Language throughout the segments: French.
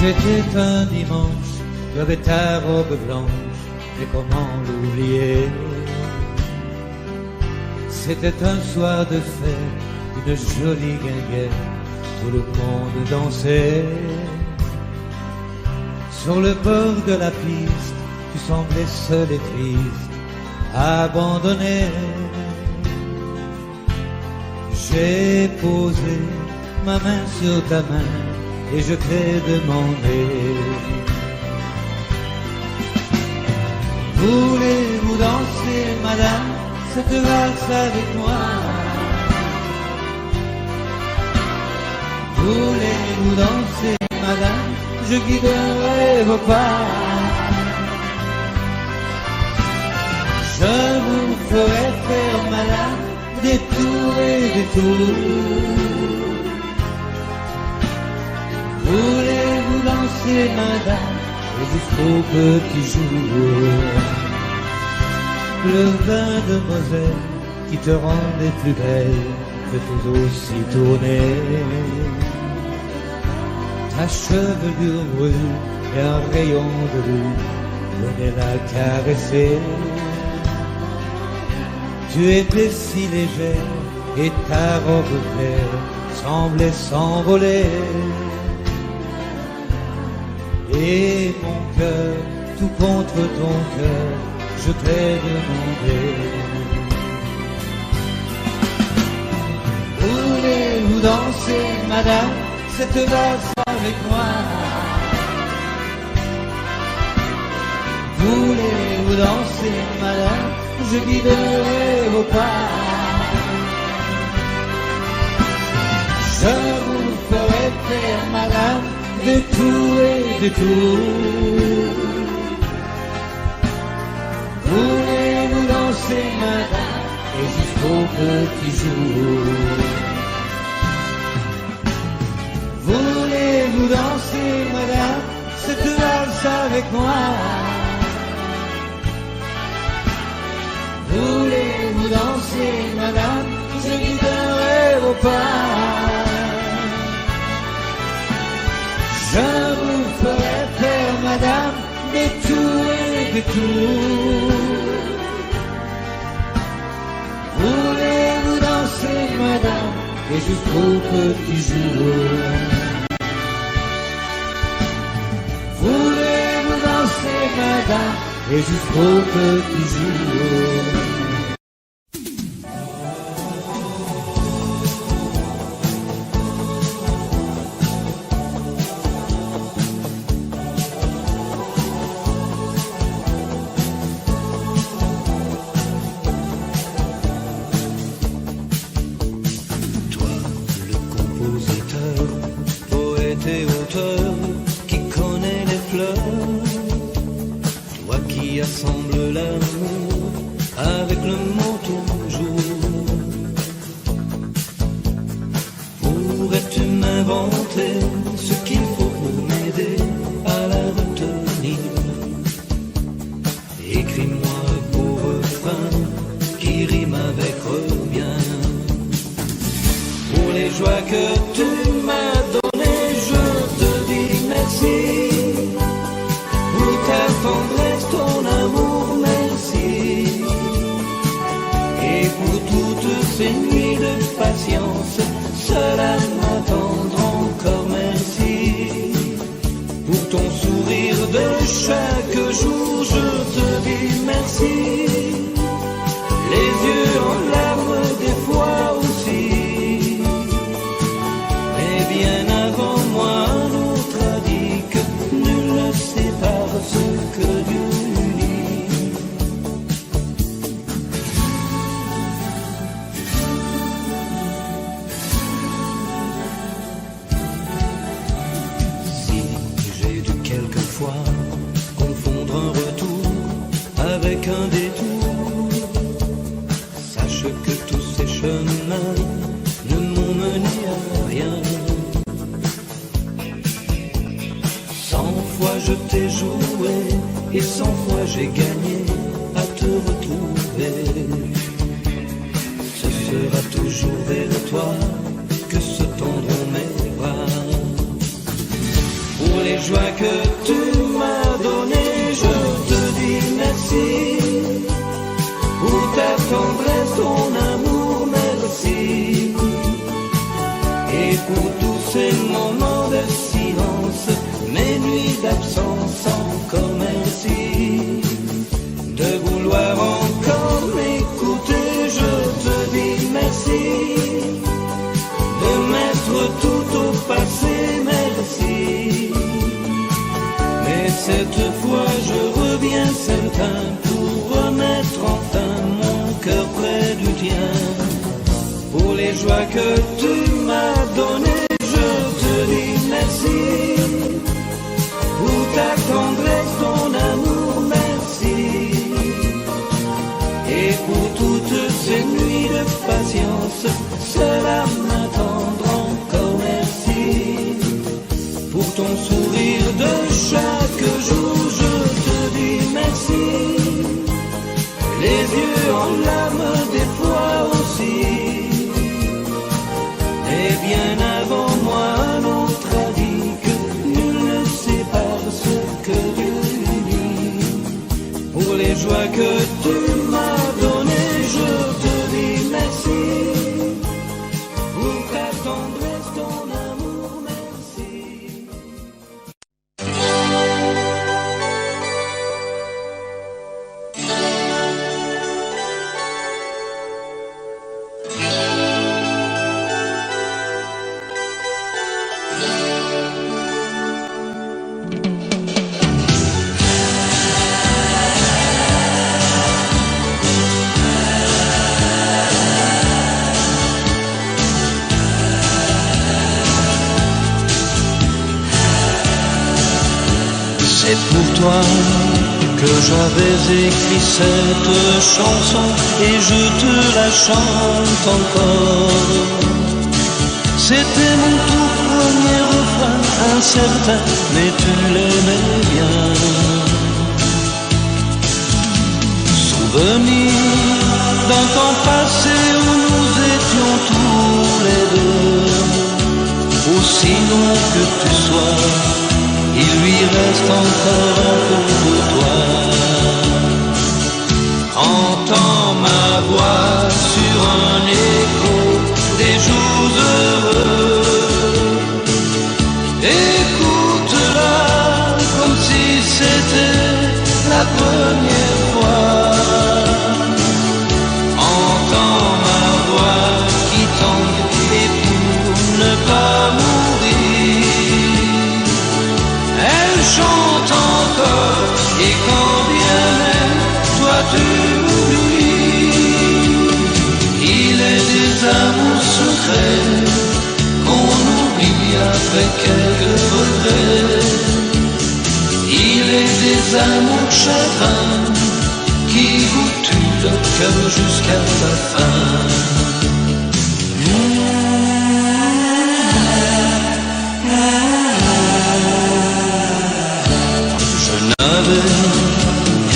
C'était un dimanche, tu avais ta robe blanche, mais comment l'oublier? C'était un soir de fête, une jolie guinguette, tout le monde dansait. Sur le bord de la piste, tu semblais seul et triste, abandonné. J'ai posé ma main sur ta main et je t'ai demandé: voulez-vous danser, madame, cette valse avec moi? Voulez-vous danser, madame, je guiderai vos pas. Je vous ferai faire, madame, des tours et des tours. Voulez-vous danser, madame, et jusqu'au petit jour? Le vin de Moselle qui te rendait plus belle fait aussi tourner. Ta chevelure brune et un rayon de lune venait la caresser. Tu étais si légère et ta robe claire semblait s'envoler. Et mon cœur, tout contre ton cœur, je t'ai demandé: voulez-vous danser, madame, cette valse avec moi? Voulez-vous danser, madame, je guiderai vos pas. Je vous ferai faire, madame, des tours et des tours. Voulez-vous danser, madame, et jusqu'au petit jour? Voulez-vous danser, madame, cette valse avec moi? Voulez-vous danser, madame, je guiderai vos pas. Je vous ferai faire, madame, des tours et des tours. Voulez-vous danser, madame, et jusqu'au petit jour? Voulez-vous danser, madame, et jusqu'au petit jour? Et auteur qui connaît les fleurs, toi qui assembles l'amour avec le mot toujours, pourrais-tu m'inventer ce qu'il faut pour m'aider à la retenir? Écris-moi un beau refrain qui rime avec reviens. Pour les joies que tu m'as données, je te dis merci. Pour ta tendresse, ton amour, merci. Et pour toutes ces nuits de patience, seul à m'attendre encore merci. Pour ton sourire de chaque jour, je te dis merci. Les yeux en larmes des fois aussi. Bien avant moi, un autre a dit que nul ne sépare ce que Dieu unit. Si j'ai dû quelquefois confondre un retour avec un détour, sache que tous ces chemins ne m'ont mené à rien. 100 fois je t'ai joué et 100 fois j'ai gagné à te retrouver. Ce sera toujours vers toi que se tendront mes bras. Pour les joies que tu m'as données, je te dis merci. Pour ta tendresse, ton amour, merci. Et pour tous ces moments de silence, mes nuits d'absence, encore merci. De vouloir encore m'écouter, je te dis merci. De mettre tout au passé, merci. Mais cette fois je reviens certain pour remettre enfin mon cœur près du tien. Pour les joies que tu m'as données, je te dis merci. Pour ta tendresse, ton amour, merci. Et pour toutes ces nuits de patience, cela m'attendre encore merci. Pour ton sourire de chaque jour, je te dis merci. Les yeux en larmes des fois aussi. Et bien avant moi, un autre a dit que nul ne sépare ce que Dieu unit. Pour les joies que tu m'as données, je te dis merci. Pour ta tendresse, ton amour, merci. C'est pour toi que j'avais écrit cette chanson et je te la chante encore. C'était mon tout premier refrain, incertain, mais tu l'aimais bien. Souvenir d'un temps passé où nous étions tous les deux. Aussi loin que tu sois, il lui reste encore un peu de toi. Entends ma voix sur un écho des jours heureux. Écoute-la comme si c'était la première fois. Entends ma voix qui tangue et pour ne pas mourir, elle chante encore, et quand bien même toi tu m'oublies. Il est des amours secrets qu'on oublie après quelques regrets. Il est des amours chagrins qui vous tuent le cœur jusqu'à la fin.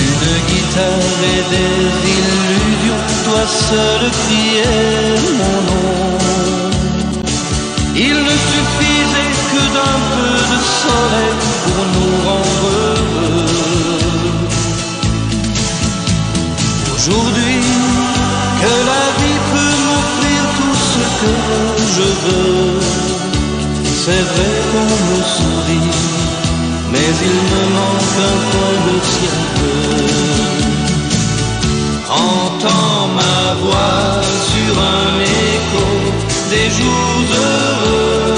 Une guitare et des illusions, toi seul criais mon nom. Il ne suffisait que d'un peu de soleil pour nous rendre heureux. Aujourd'hui, que la vie peut m'offrir tout ce que je veux, c'est vrai qu'on me sourit, mais il me manque un coin de ciel bleu. Entends ma voix sur un écho des jours heureux.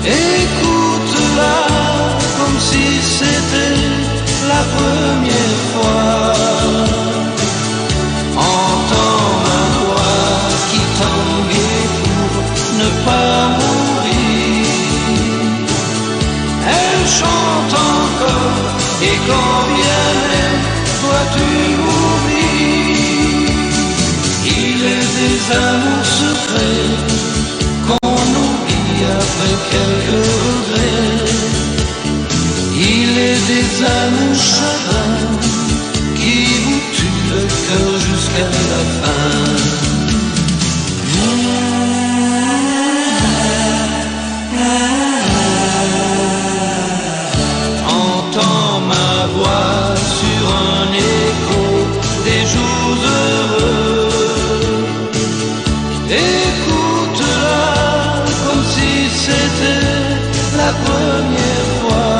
Écoute-la comme si c'était la première fois. Entends ma voix qui tangue pour ne pas mourir. Elle chante encore, et quand bien même toi tu m'oublies. Il est des amours secrets qu'on oublie après quelques regrets. Il est des amours chagrins qui vous tuent le cœur jusqu'à la fin. la première fois.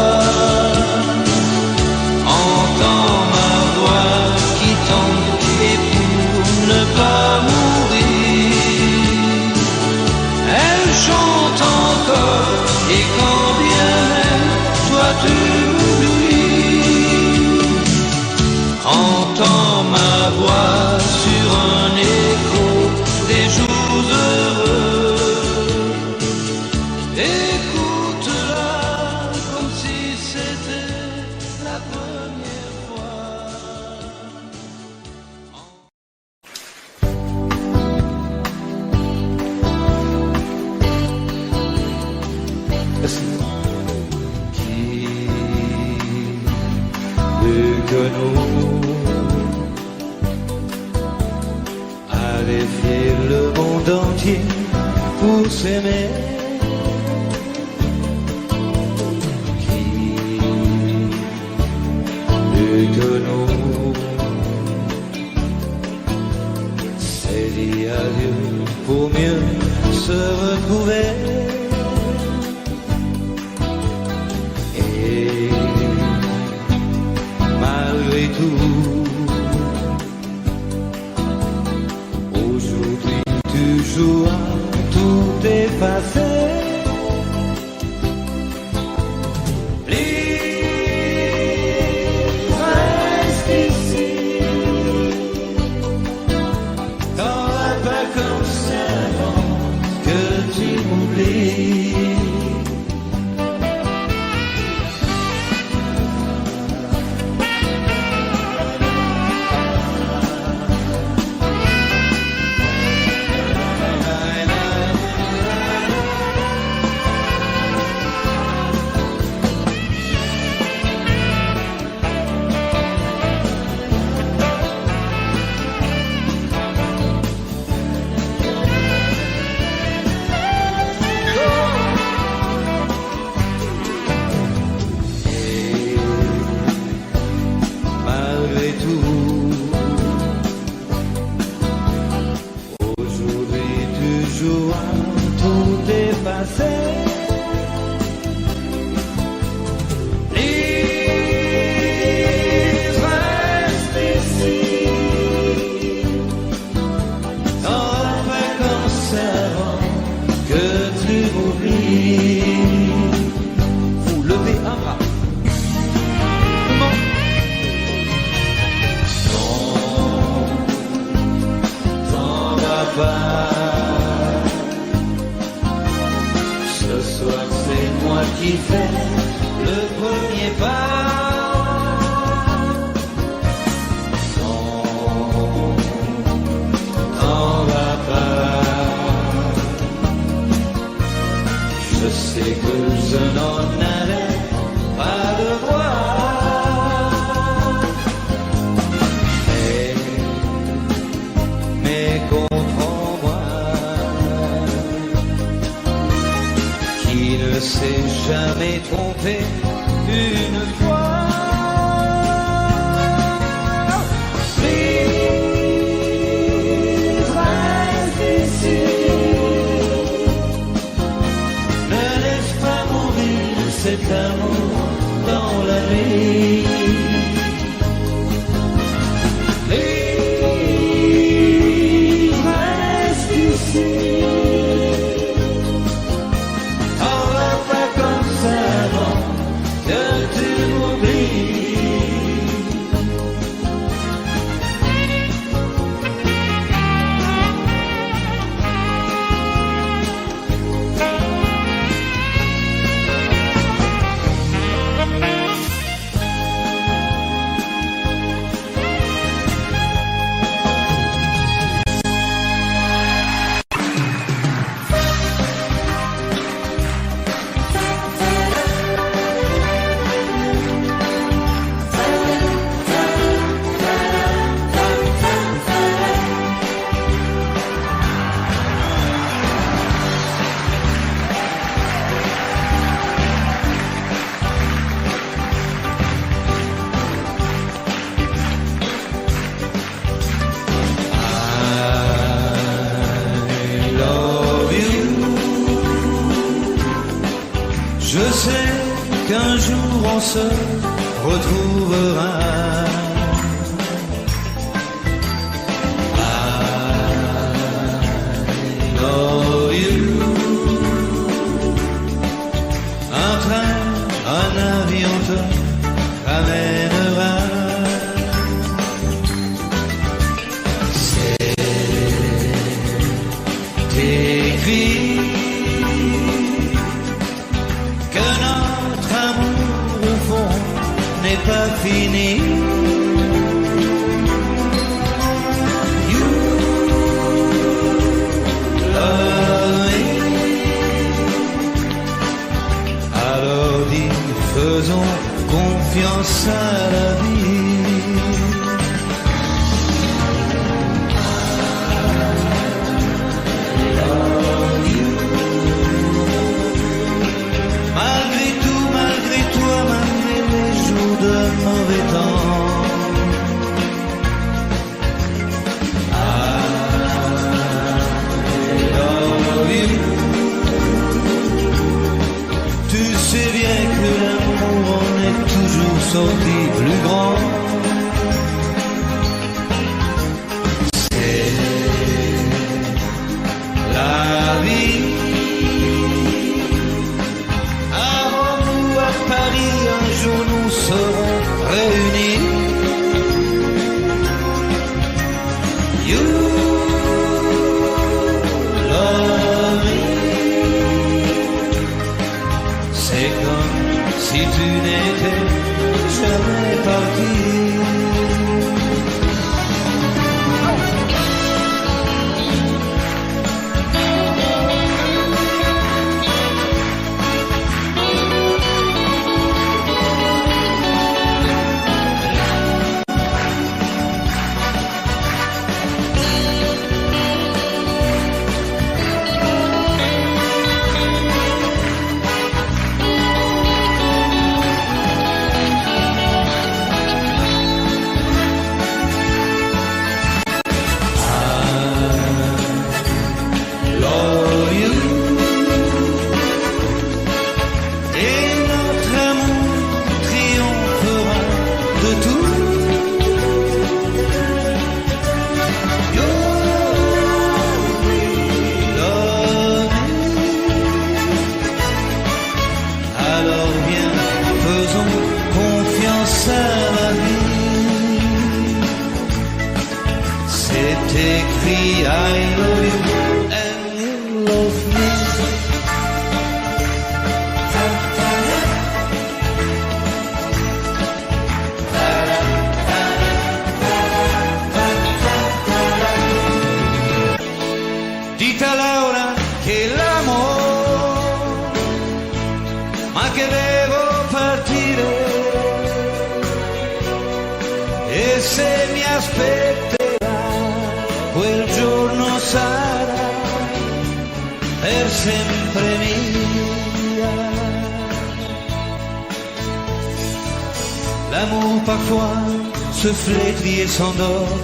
Entends ma voix qui tente et pour ne pas mourir, elle chante encore et quand bien même toi tu m'oublies. Entends ma voix sur un écho des jours heureux. Écoute-la comme si c'était la première fois. Qui plus que nous avait fait le monde entier pour s'aimer? Qui plus que nous s'est dit adieu pour mieux se retrouver? Et malgré tout, aujourd'hui toujours à tout effacer. Please, reste ici. T'auras pas comme ça que tu m'oublies. Malgré tout, aujourd'hui toujours à tout effacer. Please, reste ici. T'auras pas comme ça que tu m'oublies. Vous levez un bras. Ce soir c'est moi qui fais le premier pas. Non, t'en vas pas. Je sais que je n'en avais pas le droit. Mais comprends-moi, qui ne s'est jamais trompé une fois. Please, reste ici. Ne laisse pas mourir cet amour dans la nuit. Please, reste ici. On va pas comme ça avant que tu m'oublies. Je sais qu'un jour on se retrouvera. I love you. Un train, un avion te ramènera. Écrit que notre amour au fond n'est pas fini. You love me. Alors dis, faisons confiance à la vie. Mauvais temps. I love you. Tu sais bien que l'amour en est toujours sorti plus grand. C'est la vie. Avant nous à Paris, un jour nous serons réunis. You love me. C'est comme si tu n'étais jamais parti. Écrit I love you and you love me. Dite a Laura che l'amore, ma che devo partire, e se mi aspetta quel giorno sarà per sempre mia. L'amour parfois se flétrit et s'endort,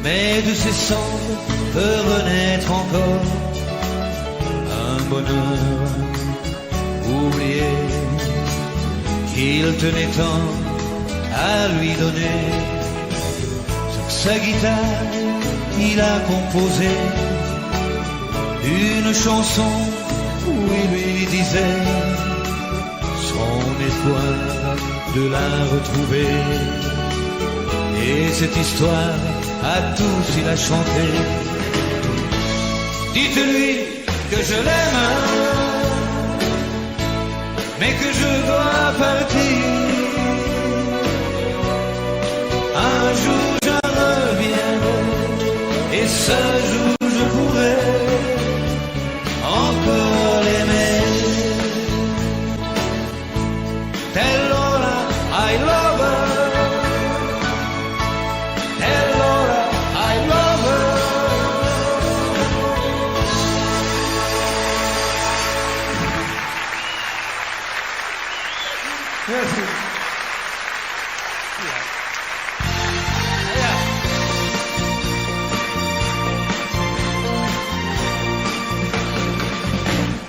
mais de ses cendres peut renaître encore un bonheur oublié qu'il tenait tant à lui donner. Sur sa guitare il a composé une chanson où il lui disait son espoir de la retrouver. Et cette histoire à tous il a chanté. Dites-lui que je l'aime, mais que je dois partir. Un jour je reviendrai, et ce jour je pourrai encore l'aimer. Tell Laura I love her. Tell Laura I love her. Merci.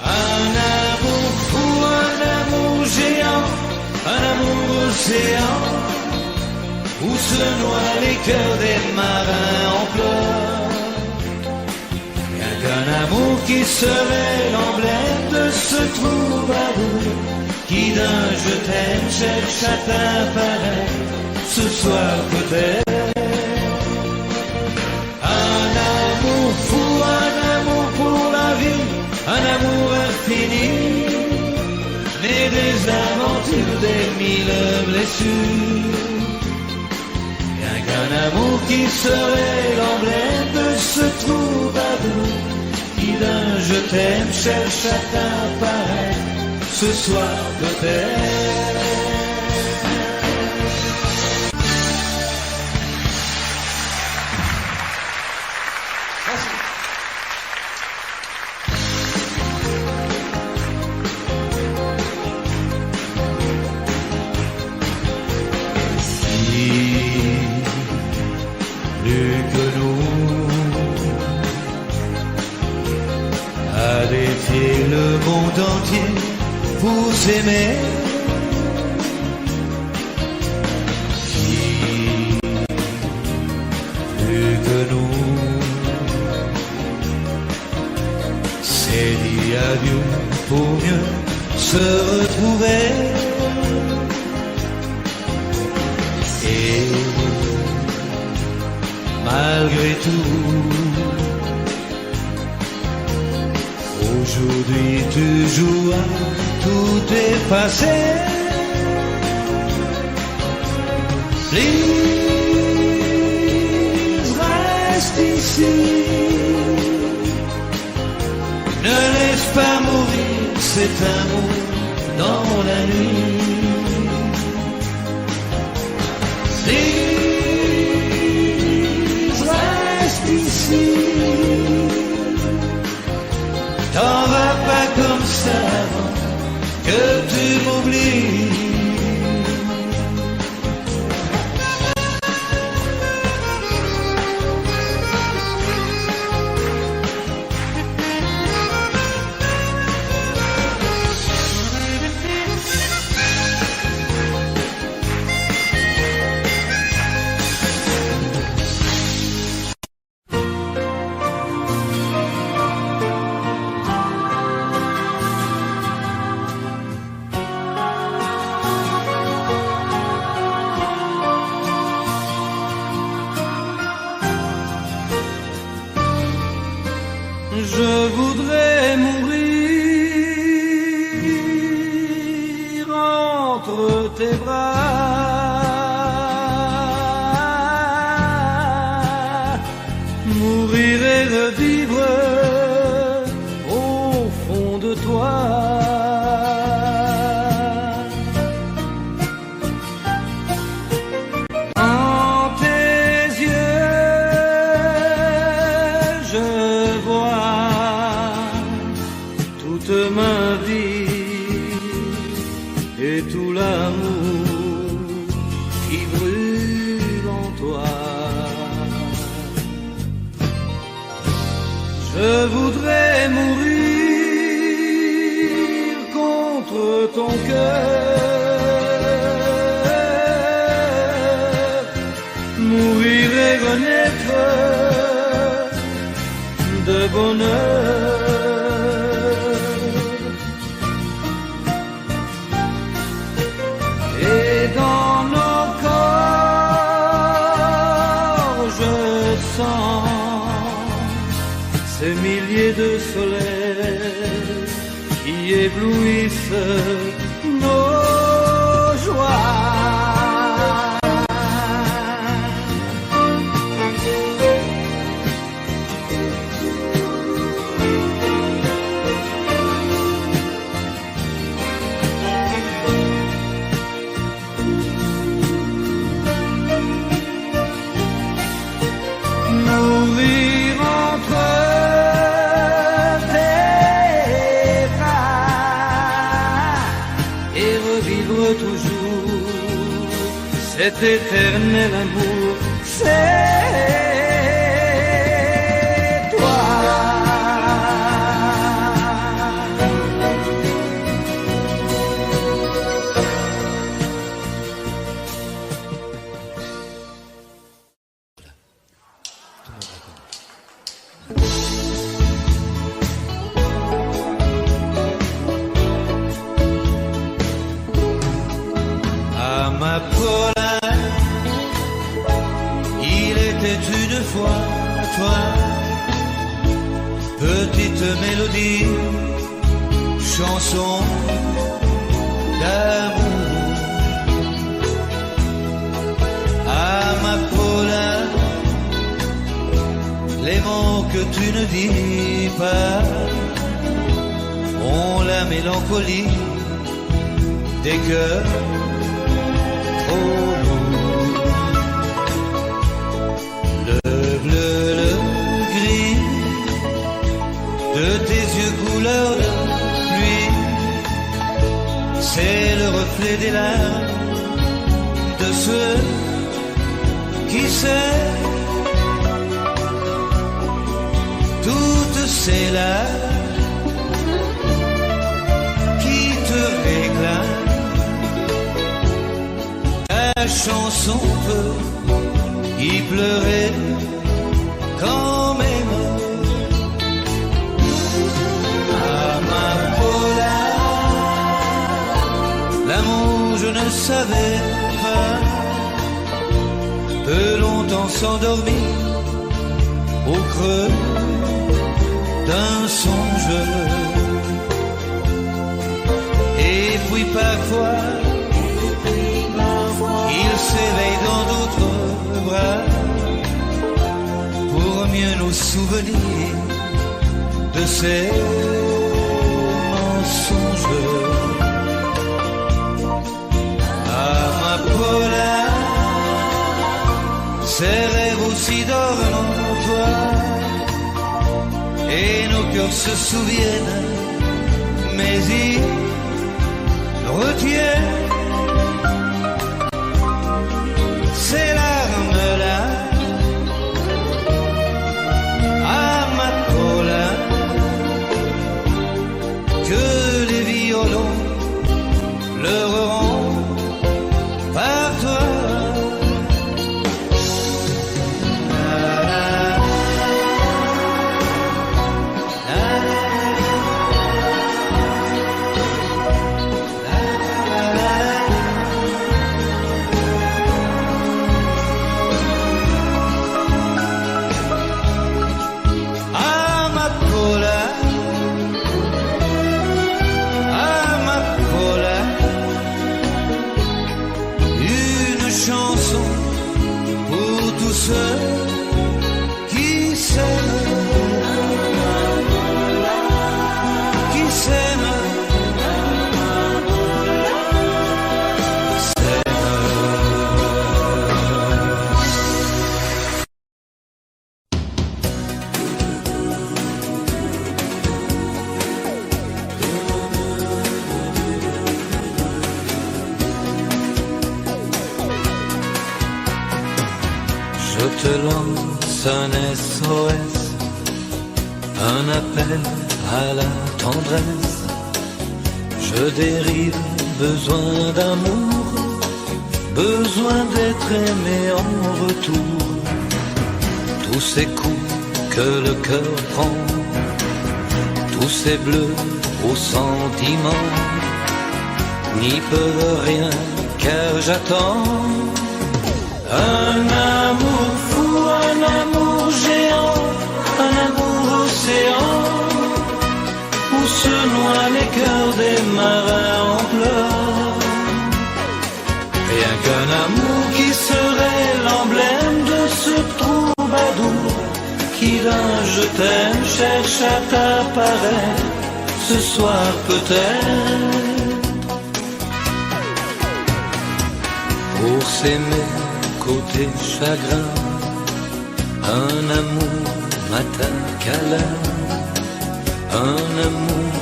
Un amour fou, se noient les cœurs des marins en pleurs. Rien qu'un amour qui serait l'emblème de ce troubadour qui d'un je t'aime cherche à t'apparaître ce soir peut-être. Un amour fou, un amour pour la vie, un amour infini, né des aventures, des mille blessures. Rien qu'un amour qui serait l'emblème de ce troubadour qui d'un je t'aime cherche à t'apparaître ce soir peut-être. Plus que nous à défier le monde entier pour s'aimer. Qui plus que nous s'est dit adieu pour mieux se retrouver. Et malgré tout, aujourd'hui toujours tout est passé. Please, reste ici. Ne laisse pas mourir cet amour dans la nuit. Please, reste ici. T'en vas pas comme ça avant que tu m'oublies. Je voudrais mourir entre tes bras, mourir et revivre au fond de toi. En tes yeux, je vois toute ma vie et tout l'amour qui brûle en toi. Je voudrais mourir contre ton cœur, mourir et renaître de bonheur. Et dans nos corps, je sens ces milliers de soleils qui éblouissent nos joies. Mourir entre tes bras et revivre toujours cet éternel amour, c'est toi. Amapola, il était une fois toi, petite mélodie, chanson d'amour. Amapola, les mots que tu ne dis pas ont la mélancolie des cœurs trop lourds. Le bleu, le gris de tes yeux couleur de pluie, c'est le reflet des larmes de ceux qui s'aiment. Toutes ces larmes qui te réclament, ta chanson peut y pleurer quand même. Amapola, l'amour je ne savais pas, peut longtemps s'endormir au creux d'un songe. Et puis parfois, il s'éveille dans d'autres bras pour mieux nous souvenir de ces mensonges. Amapola, ces rêves aussi dorment en toi, et nos cœurs se souviennent, mais ils retiennent ces larmes-là. Amapola, que les violons pleureront par toi. Je te lance un SOS, un appel à la tendresse. Je dérive, besoin d'amour, besoin d'être aimé en retour. Tous ces coups que le cœur prend, tous ces bleus aux sentiments, n'y peuvent rien car j'attends un amour fou, un amour géant, un amour océan, où se noient les cœurs des marins en pleurs. Rien qu'un amour qui serait l'emblème de ce troubadour qui d'un je t'aime cherche à t'apparaître ce soir peut-être. Pour s'aimer côté chagrin, un amour matin câlin, un amour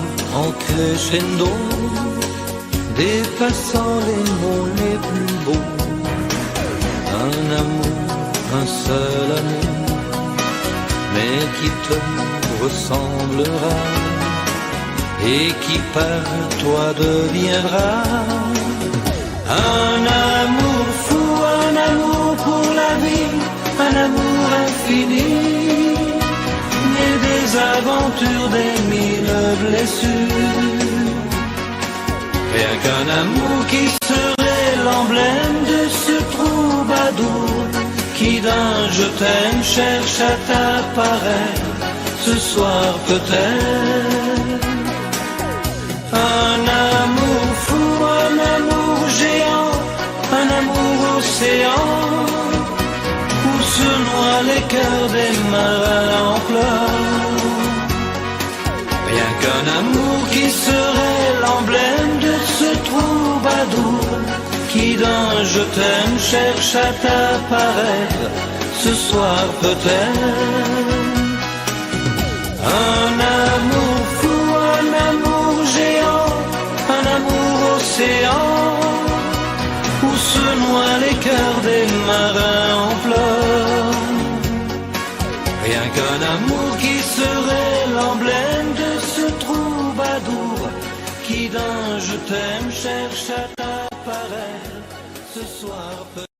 en crescendo, dépassant les mots les plus beaux. Un amour, un seul amour, mais qui te ressemblera et qui par toi deviendra un amour fou, un amour pour la vie, un amour infini, né des aventures des mille blessures. Rien qu'un amour qui serait l'emblème de ce troubadour qui d'un je t'aime cherche à t'apparaître ce soir peut-être. Un amour fou, un amour géant, un amour océan, où se noient les cœurs des marins en pleurs. Rien qu'un amour qui serait l'emblème de ce troubadour qui d'un je t'aime cherche à t'apparaître ce soir peut-être. Un amour fou, un amour géant, un amour océan, où se noient les cœurs des marins en pleurs. Rien qu'un amour qui serait l'emblème de ce troubadour qui d'un je t'aime cherche à t'apparaître ce soir peut-être.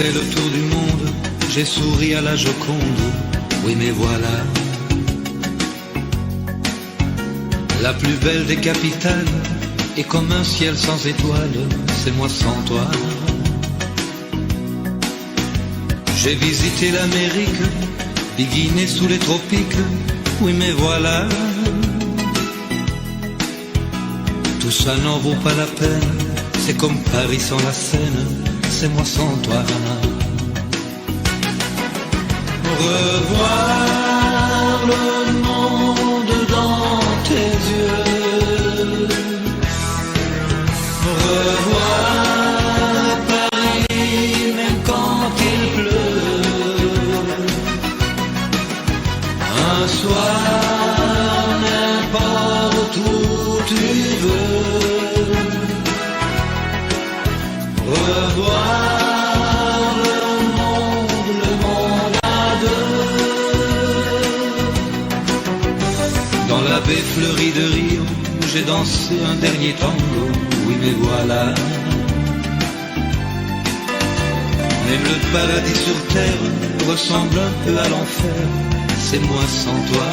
fait le tour du monde, j'ai souri à la Joconde, oui mais voilà. La plus belle des capitales, et comme un ciel sans étoiles, c'est moi sans toi. J'ai visité l'Amérique, biguiné sous les tropiques, oui mais voilà. Tout ça n'en vaut pas la peine, c'est comme Paris sans la Seine, c'est moi sans toi. Revoir le monde dans tes yeux, revoir Paris même quand il pleut, un soir n'importe où tu veux, revoir le monde à deux. Dans la baie fleurie de Rio, j'ai dansé un dernier tango, oui mais voilà. Même le paradis sur terre ressemble un peu à l'enfer, c'est moi sans toi.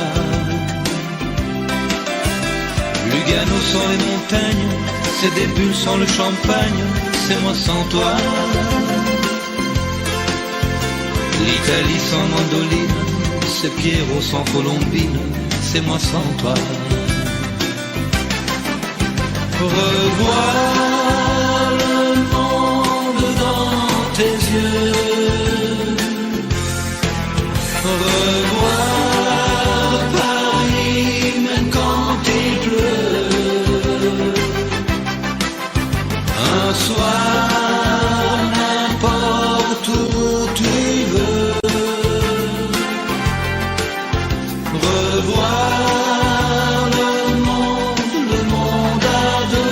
Lugano sans les montagnes, c'est des bulles sans le champagne, c'est moi sans toi. L'Italie sans mandoline, c'est Pierrot sans Colombine, c'est moi sans toi. Revoir le monde dans tes yeux, revoir Paris même quand il pleut, un soir n'importe où tu veux, revoir le monde à deux.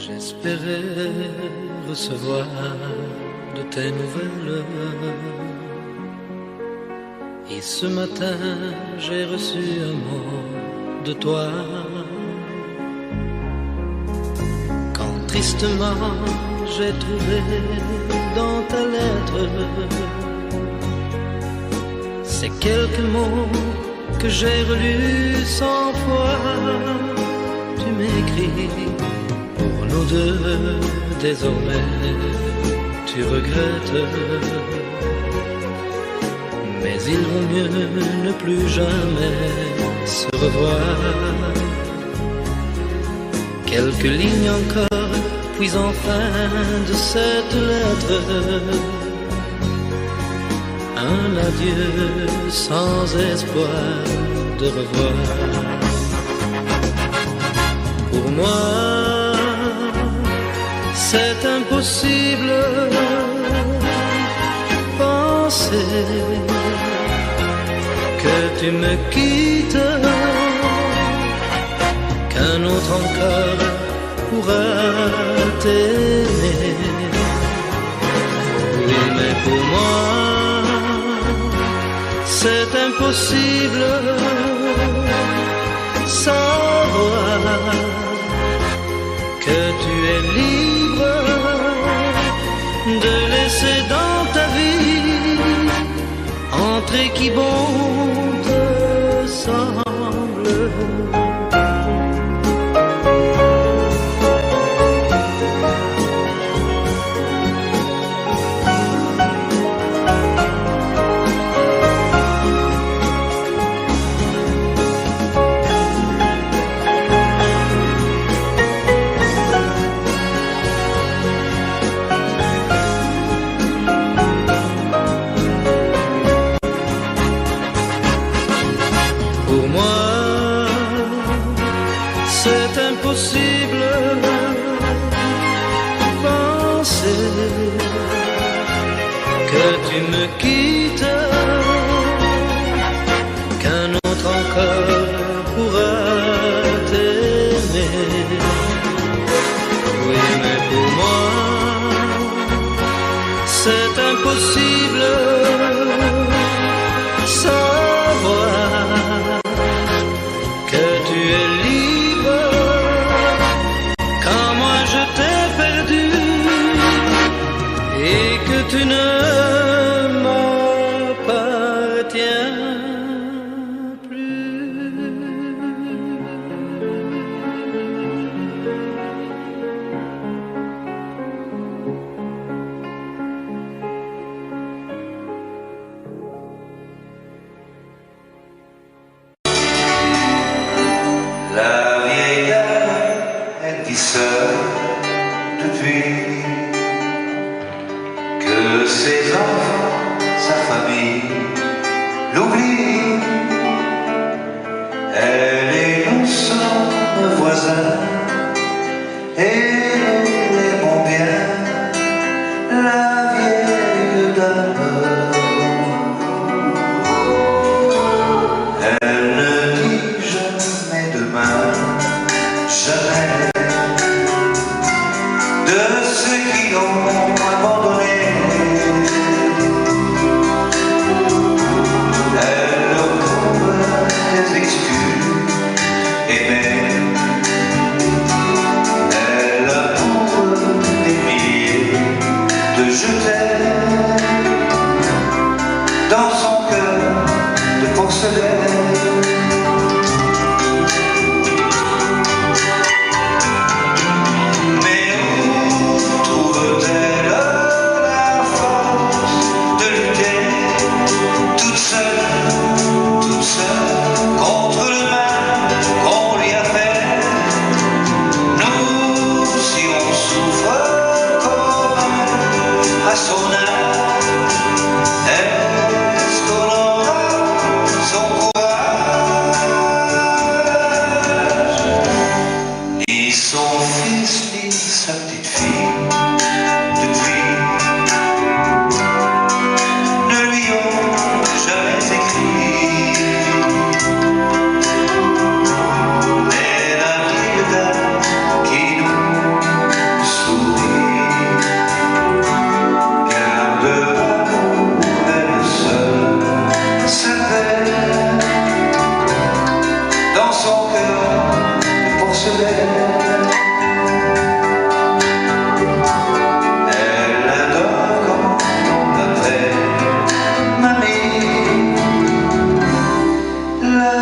J'espérais recevoir de tes nouvelles. Et ce matin, j'ai reçu un mot de toi. Quand tristement j'ai trouvé dans ta lettre ces quelques mots que j'ai relu 100 fois. Tu m'écris pour nous deux, désormais tu regrettes. Mais il vaut mieux ne plus jamais se revoir. Quelques lignes encore, puis enfin de cette lettre, un adieu sans espoir de revoir. Pour moi, c'est impossible. Penser que tu me quittes, qu'un autre encore pourra t'aimer. Oui, mais pour moi, c'est impossible. Savoir que tu es libre de laisser dans ta vie entrer qui bon te semble. Que tu me quittes, qu'un autre encore pourra t'aimer. Oui, mais pour moi, c'est impossible. Savoir que tu es libre quand moi je t'ai perdu et que tu ne m'appartiens plus. La vieille dame, elle dit seule depuis que ses enfants, sa famille, l'oublient. Elle et nous sommes voisins et nous l'aimons bien, la vieille dame. Elle ne dit jamais demain, jamais de ceux qui l'ont abandonné. Elle leur trouve des excuses et même elle approuve des milliers de je t'aime dans son cœur de porcelaine. Son âge, est-ce qu'on aura son courage? Ni son fils, ni sa petite fille, depuis, ne lui ont jamais écrit. Mais la vieille dame qui nous sourit dans son cœur de porcelaine. Elle adore quand on l'appelle mamie, la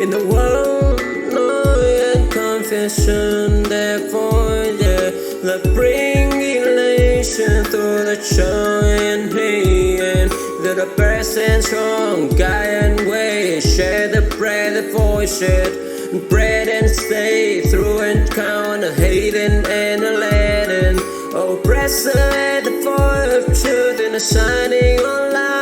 In the world, no and confession, therefore, yeah, that bring elation through the joy and pain. That the person strong, guy and way, share the bread, the voice, bread and stay through and count, hating and a letting. Oh, press the fire of truth in the shining on light.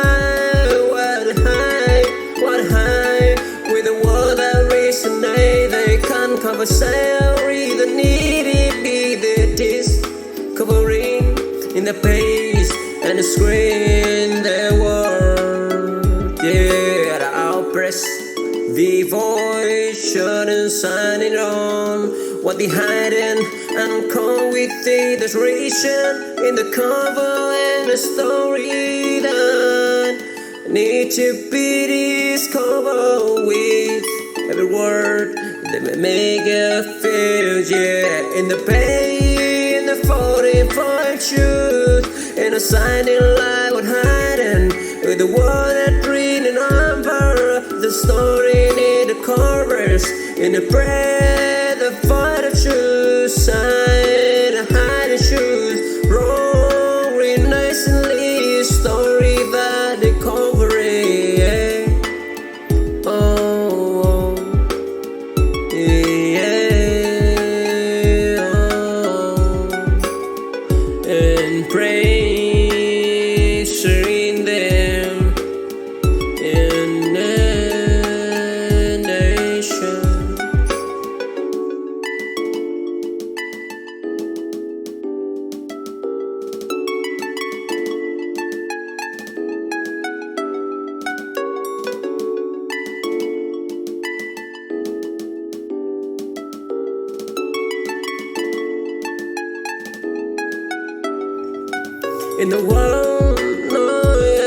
What high, with the word that resonate, they can't cover salary, the needy be the discovering in the page and the screen, their word, yeah, the outpress, the voice shouldn't sign it on. What they hiding and come with the desperation in the cover and the story that need to be discovered with every word that may make you feel, yeah, in the pain, in the 45 truth, in a signing like what hiding with the word that reading number, the story in the chorus, in the prayer, the fight of truth, sign, the hiding shoes, rolling nicely, story that they cover it, yeah. Oh, yeah, oh, and praise in them in the nation. In the world, no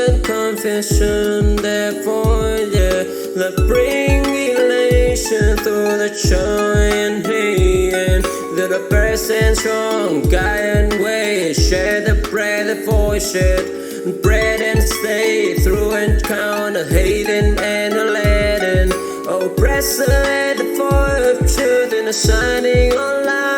and confession, therefore, yeah, that bring elation through the joy and pain. That a person strong, guy and way, share the bread, the voice, bread and stay through and count, hating and a letting. Oh, press the fire of truth in the shining on light.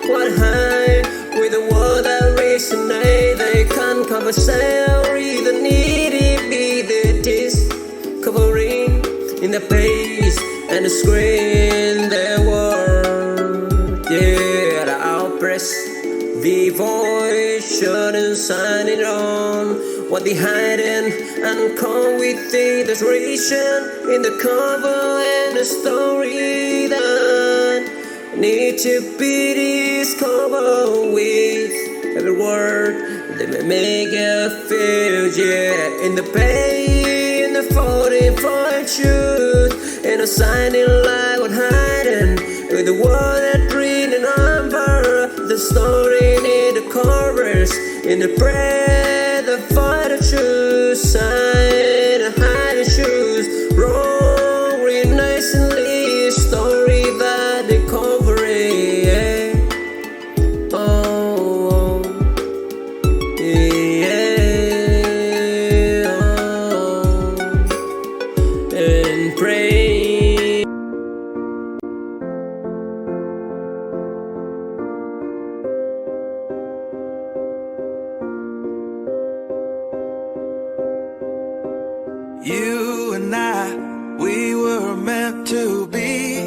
What high, with the word that resonate, they can't cover salary, the needy be the discovering in the page and the screen, their word, yeah, the outpress, the voice shouldn't sign it on. What they hiding and come with the desperation in the cover and the story that need to be discovered with every word that may make you feel, yeah, in the pain, in the 45 truth, in a signing like what hiding with the word that reading number, the story in the chorus, in the prayer, the fight of truth, sign, the hiding shoes, rolling nicely, story that they cover it, yeah. Oh, yeah, oh, and pray. You and I, we were meant to be.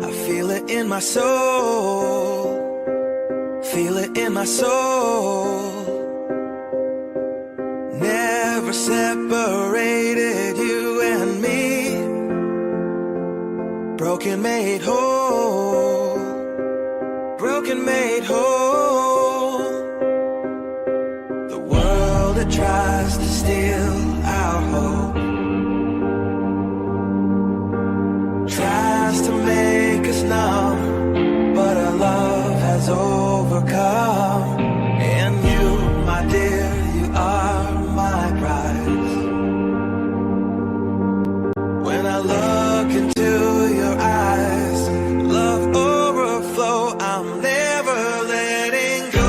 I feel it in my soul. Feel it in my soul. Never separated, you and me. Broken made whole. Broken made whole. The world that tries to steal our hope tries to make us numb, but our love has overcome. And you, my dear, you are my prize. When I look into your eyes, love overflow, I'm never letting go.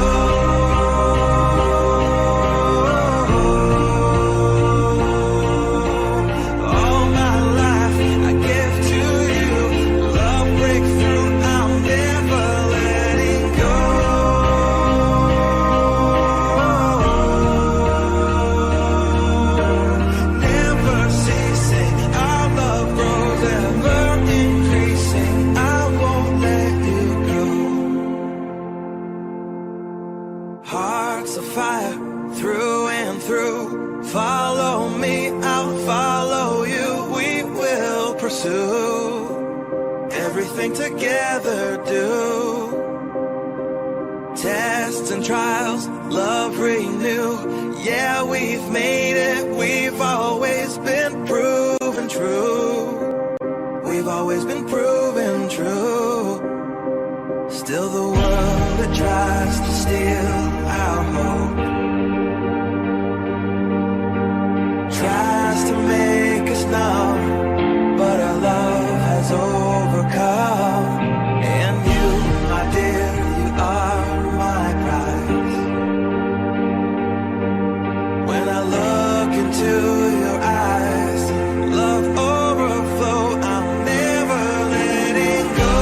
been through. Follow me, I'll follow you. We will pursue everything together, do tests and trials, love renew. Yeah, we've made it, we've always been proven true. We've always been proven true. Still the world that tries to steal our hope tries to make us numb, but our love has overcome. And you, my dear, you are my prize. When I look into your eyes, love overflow, I'm never letting go.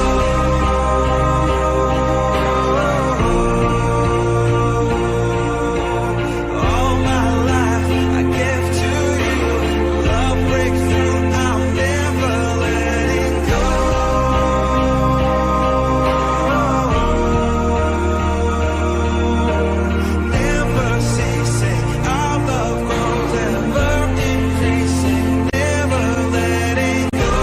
All my life I give to you. Love breaks through, I'm never letting go. Never ceasing, our love grows ever increasing. Never letting go.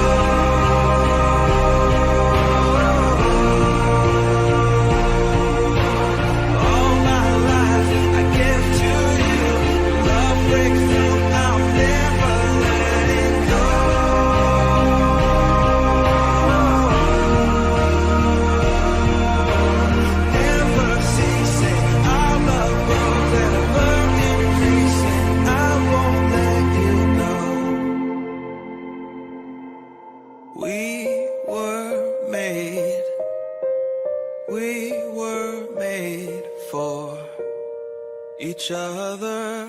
All my life I give to you. Love breaks through, I'm never letting go. Never ceasing, our love grows ever increasing. I won't let you go. We were made for each other.